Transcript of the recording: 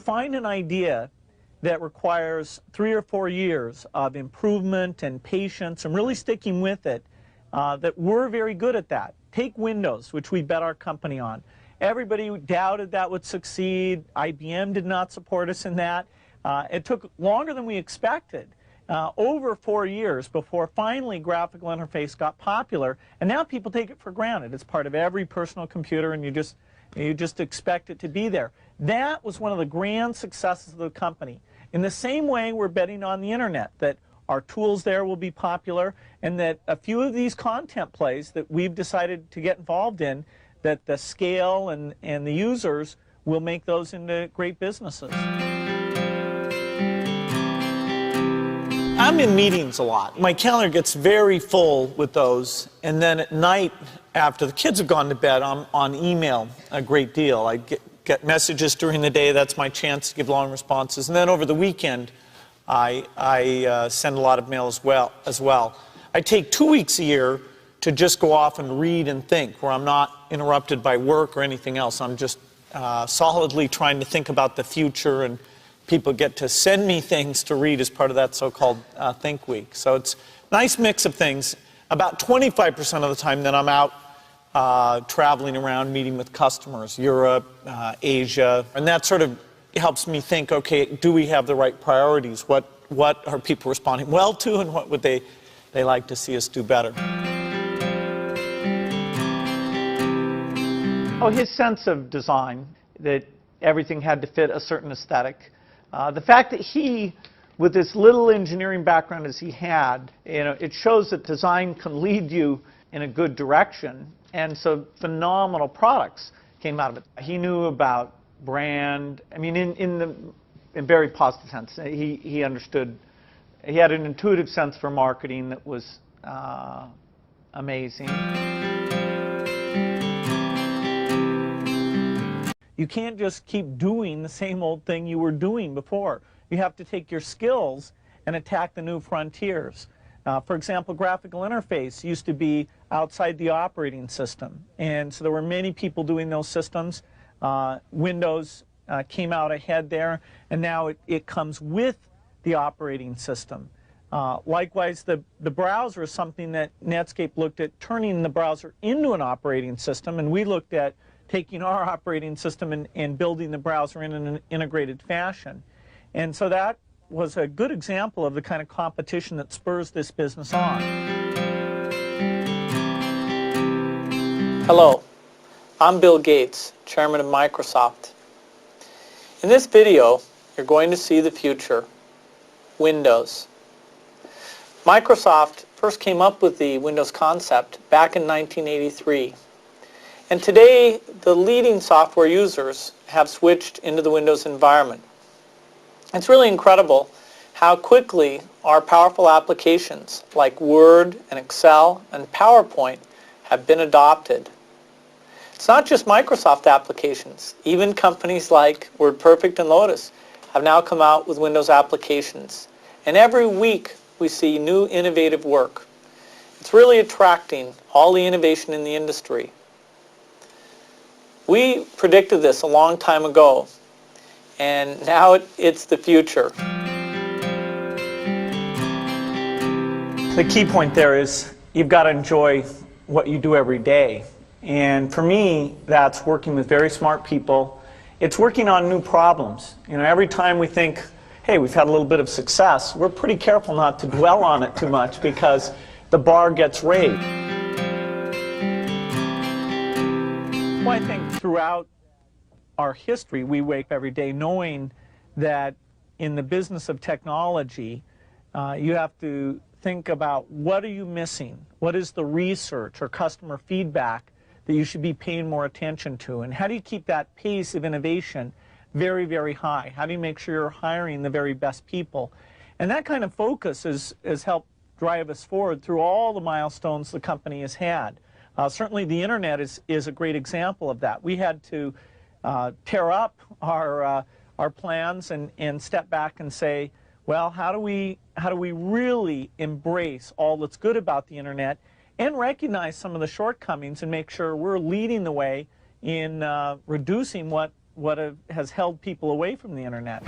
find an idea that requires 3 or 4 years of improvement and patience and really sticking with it, that we're very good at that. Take Windows, which we bet our company on. Everybody doubted that would succeed. IBM did not support us in that. It took longer than we expected, over 4 years before finally graphical interface got popular, and now people take it for granted. It's part of every personal computer, and you just expect it to be there. That was one of the grand successes of the company. In the same way, we're betting on the internet, that our tools there will be popular, and that a few of these content plays that we've decided to get involved in, that the scale and the users will make those into great businesses. I'm in meetings a lot. My calendar gets very full with those, and then at night, after the kids have gone to bed, I'm on email a great deal. I get messages during the day. That's my chance to give long responses. And then over the weekend, I send a lot of mail as well. I take 2 weeks a year to just go off and read and think, where I'm not interrupted by work or anything else. I'm just solidly trying to think about the future, and people get to send me things to read as part of that so-called Think Week. So it's a nice mix of things. About 25% of the time that I'm out traveling around, meeting with customers, Europe, Asia, and that sort of helps me think, okay, do we have the right priorities? What are people responding well to, and what would they like to see us do better? Oh, his sense of design, that everything had to fit a certain aesthetic. The fact that he, with this little engineering background as he had, it shows that design can lead you in a good direction, and so phenomenal products came out of it. He knew about brand, I mean, in very positive sense. He understood, he had an intuitive sense for marketing that was amazing. You can't just keep doing the same old thing you were doing before. You have to take your skills and attack the new frontiers. For example, graphical interface used to be outside the operating system, and so there were many people doing those systems. Windows came out ahead there, and now it comes with the operating system. Likewise, the browser is something that Netscape looked at turning the browser into an operating system, and we looked at taking our operating system and building the browser in an integrated fashion. And so that was a good example of the kind of competition that spurs this business on. Hello, I'm Bill Gates, Chairman of Microsoft. In this video, you're going to see the future, Windows. Microsoft first came up with the Windows concept back in 1983. And today, the leading software users have switched into the Windows environment. It's really incredible how quickly our powerful applications like Word and Excel and PowerPoint have been adopted. It's not just Microsoft applications. Even companies like WordPerfect and Lotus have now come out with Windows applications. And every week we see new innovative work. It's really attracting all the innovation in the industry. We predicted this a long time ago, and now it's the future. The key point there is you've got to enjoy what you do every day. And for me, that's working with very smart people. It's working on new problems. Every time we think, hey, we've had a little bit of success, we're pretty careful not to dwell on it too much because the bar gets raised. Well, I think throughout our history, we wake up every day knowing that in the business of technology, you have to think about what are you missing? What is the research or customer feedback that you should be paying more attention to? And how do you keep that pace of innovation very, very high? How do you make sure you're hiring the very best people? And that kind of focus has helped drive us forward through all the milestones the company has had. Certainly the internet is a great example of that. We had to tear up our plans and step back and say, well, how do we really embrace all that's good about the internet and recognize some of the shortcomings and make sure we're leading the way in reducing what what has held people away from the internet.